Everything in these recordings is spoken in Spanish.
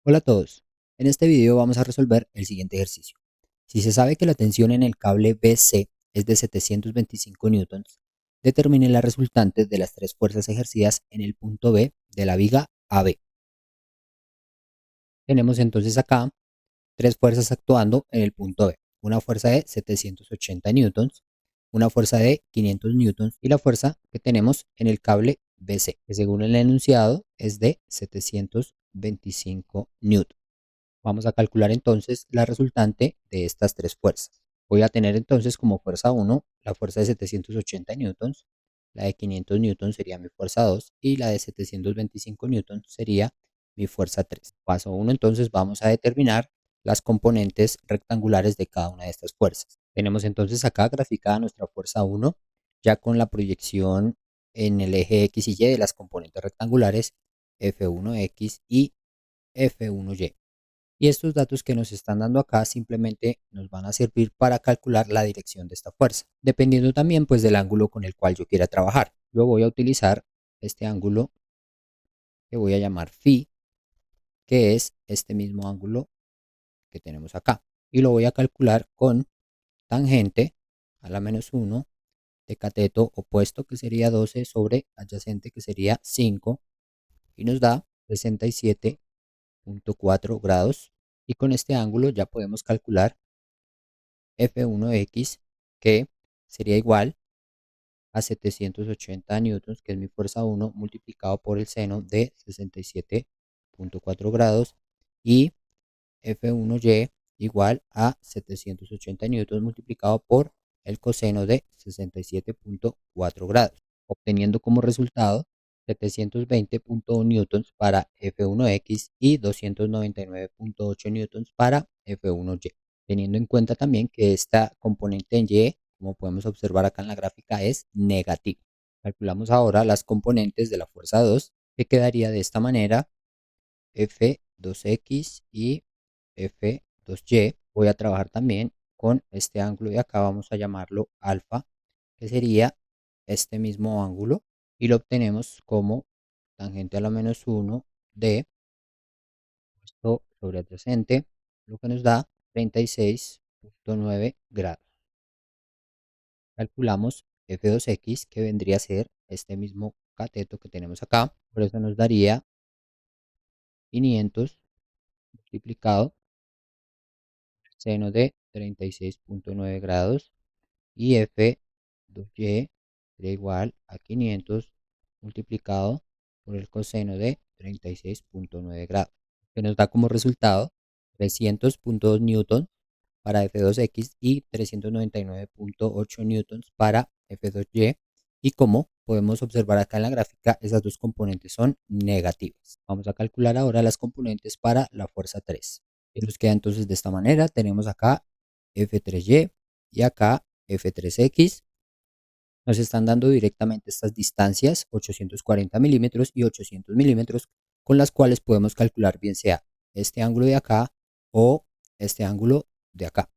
Hola a todos. En este video vamos a resolver el siguiente ejercicio. Si se sabe que la tensión en el cable BC es de 725 newtons, determine las resultantes de las tres fuerzas ejercidas en el punto B de la viga AB. Tenemos entonces acá tres fuerzas actuando en el punto B. Una fuerza de 780 newtons, una fuerza de 500 newtons y la fuerza que tenemos en el cable BC, que según el enunciado es de 725 newtons. Vamos a calcular entonces la resultante de estas tres fuerzas. Voy a tener entonces como fuerza 1 la fuerza de 780 newtons, la de 500 newtons sería mi fuerza 2 y la de 725 newtons sería mi fuerza 3. Paso 1 entonces vamos a determinar las componentes rectangulares de cada una de estas fuerzas. Tenemos entonces acá graficada nuestra fuerza 1 ya con la proyección en el eje X y Y de las componentes rectangulares F1X y F1Y. Y estos datos que nos están dando acá simplemente nos van a servir para calcular la dirección de esta fuerza, dependiendo también pues del ángulo con el cual yo quiera trabajar. Yo voy a utilizar este ángulo que voy a llamar phi, que es este mismo ángulo que tenemos acá. Y lo voy a calcular con tangente a la menos 1 de cateto opuesto, que sería 12, sobre adyacente, que sería 5, y nos da 67.4 grados. Y con este ángulo ya podemos calcular F1X, que sería igual a 780 newtons, que es mi fuerza 1, multiplicado por el seno de 67.4 grados, y F1Y igual a 780 newtons multiplicado por el coseno de 67.4 grados, obteniendo como resultado 720.1 newtons para F1X y 299.8 newtons para F1Y, teniendo en cuenta también que esta componente en Y, como podemos observar acá en la gráfica, es negativa. Calculamos ahora las componentes de la fuerza 2, que quedaría de esta manera: F2X y F2Y. Voy a trabajar también con este ángulo de acá, vamos a llamarlo alfa, que sería este mismo ángulo, y lo obtenemos como tangente a la menos 1 de esto sobre adyacente, lo que nos da 36.9 grados. Calculamos F2X, que vendría a ser este mismo cateto que tenemos acá, por eso nos daría 500 multiplicado seno de 36.9 grados, y F2Y sería igual a 500 multiplicado por el coseno de 36.9 grados, que nos da como resultado 300.2 newtons para F2X y 399.8 newtons para F2Y. Y como podemos observar acá en la gráfica, esas dos componentes son negativas. Vamos a calcular ahora las componentes para la fuerza 3. Y nos queda entonces de esta manera: tenemos acá F3Y y acá F3X. Nos están dando directamente estas distancias, 840 milímetros y 800 milímetros, con las cuales podemos calcular bien sea este ángulo de acá o este ángulo de acá.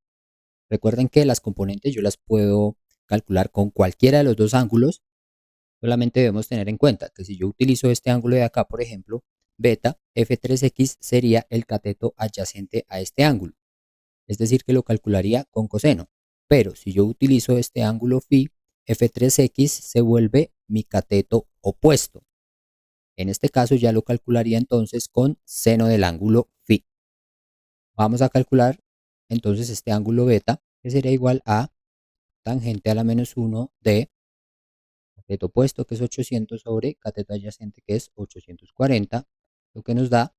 Recuerden que las componentes yo las puedo calcular con cualquiera de los dos ángulos. Solamente debemos tener en cuenta que si yo utilizo este ángulo de acá, por ejemplo, beta, F3X sería el cateto adyacente a este ángulo, es decir, que lo calcularía con coseno. Pero si yo utilizo este ángulo phi, F3X se vuelve mi cateto opuesto. En este caso ya lo calcularía entonces con seno del ángulo phi. Vamos a calcular entonces este ángulo beta, que sería igual a tangente a la menos 1 de cateto opuesto, que es 800, sobre cateto adyacente, que es 840, lo que nos da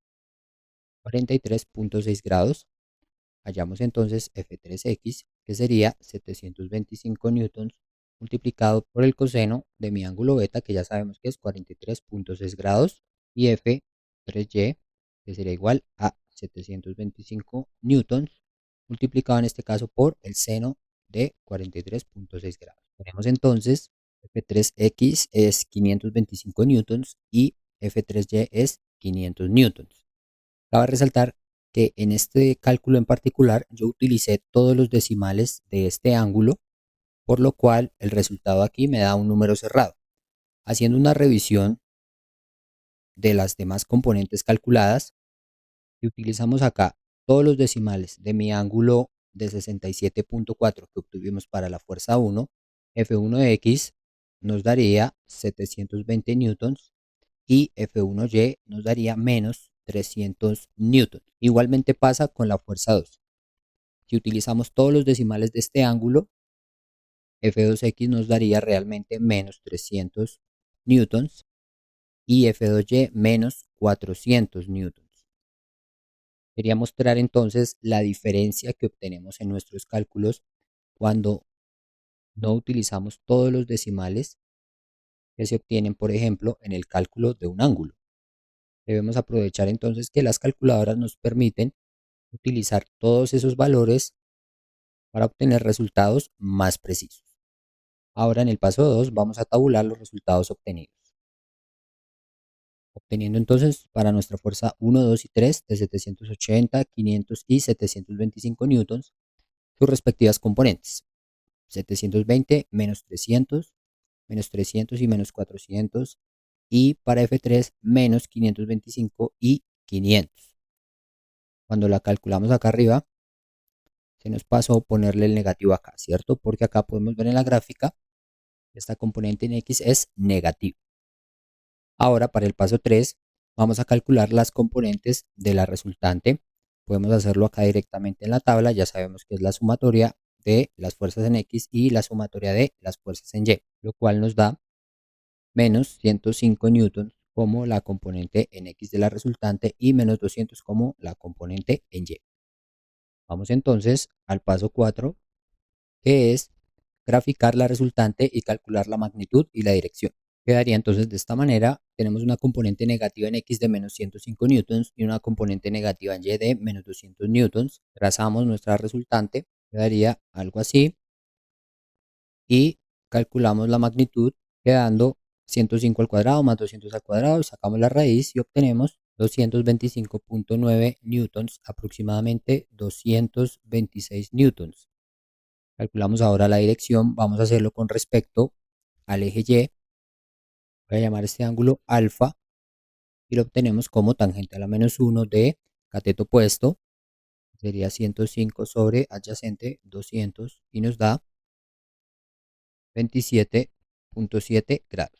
43.6 grados. Hallamos entonces F3X, que sería 725 newtons multiplicado por el coseno de mi ángulo beta, que ya sabemos que es 43.6 grados, y F3Y, que sería igual a 725 newtons multiplicado en este caso por el seno de 43.6 grados. Tenemos entonces F3X es 525 newtons y F3Y es 500 newtons. Cabe resaltar que en este cálculo en particular yo utilicé todos los decimales de este ángulo, por lo cual el resultado aquí me da un número cerrado. Haciendo una revisión de las demás componentes calculadas, Si utilizamos acá todos los decimales de mi ángulo de 67.4 que obtuvimos para la fuerza 1, F1 de X nos daría 720 newtons y F1Y nos daría menos 300 newtons. Igualmente pasa con la fuerza 2. Si utilizamos todos los decimales de este ángulo, F2X nos daría realmente menos 300 newtons y F2Y menos 400 newtons. Quería mostrar entonces la diferencia que obtenemos en nuestros cálculos cuando no utilizamos todos los decimales que se obtienen, por ejemplo, en el cálculo de un ángulo. Debemos aprovechar entonces que las calculadoras nos permiten utilizar todos esos valores para obtener resultados más precisos. Ahora en el paso 2 vamos a tabular los resultados obtenidos. Obteniendo entonces para nuestra fuerza 1, 2 y 3 de 780, 500 y 725 newtons sus respectivas componentes. 720 menos 300, menos 300 y menos 400, y para F3 menos 525 y 500. Cuando la calculamos acá arriba, se nos pasó ponerle el negativo acá, ¿cierto? Porque acá podemos ver en la gráfica, esta componente en X es negativa. Ahora para el paso 3, vamos a calcular las componentes de la resultante. Podemos hacerlo acá directamente en la tabla, ya sabemos que es la sumatoria de las fuerzas en X y la sumatoria de las fuerzas en Y, lo cual nos da menos 105 newtons como la componente en X de la resultante y menos 200 como la componente en Y. Vamos entonces al paso 4, que es graficar la resultante y calcular la magnitud y la dirección. Quedaría entonces de esta manera: tenemos una componente negativa en X de menos 105 newtons y una componente negativa en Y de menos 200 newtons. Trazamos nuestra resultante, quedaría algo así, y calculamos la magnitud quedando 105 al cuadrado más 200 al cuadrado, y sacamos la raíz y obtenemos 225.9 newtons, aproximadamente 226 newtons. Calculamos ahora la dirección, vamos a hacerlo con respecto al eje Y. Voy a llamar este ángulo alfa y lo obtenemos como tangente a la menos 1 de cateto opuesto. Sería 105 sobre adyacente 200 y nos da 27.7 grados.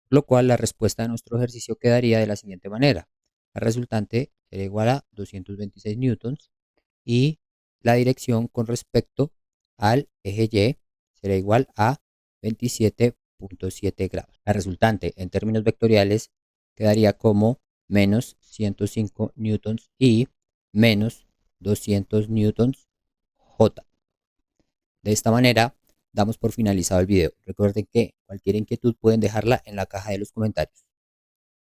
Lo cual la respuesta de nuestro ejercicio quedaría de la siguiente manera: la resultante será igual a 226 newtons y la dirección con respecto al eje Y será igual a 27.7 grados. La resultante en términos vectoriales quedaría como menos 105 newtons y menos 200 newtons J. De esta manera damos por finalizado el video. Recuerden que cualquier inquietud pueden dejarla en la caja de los comentarios.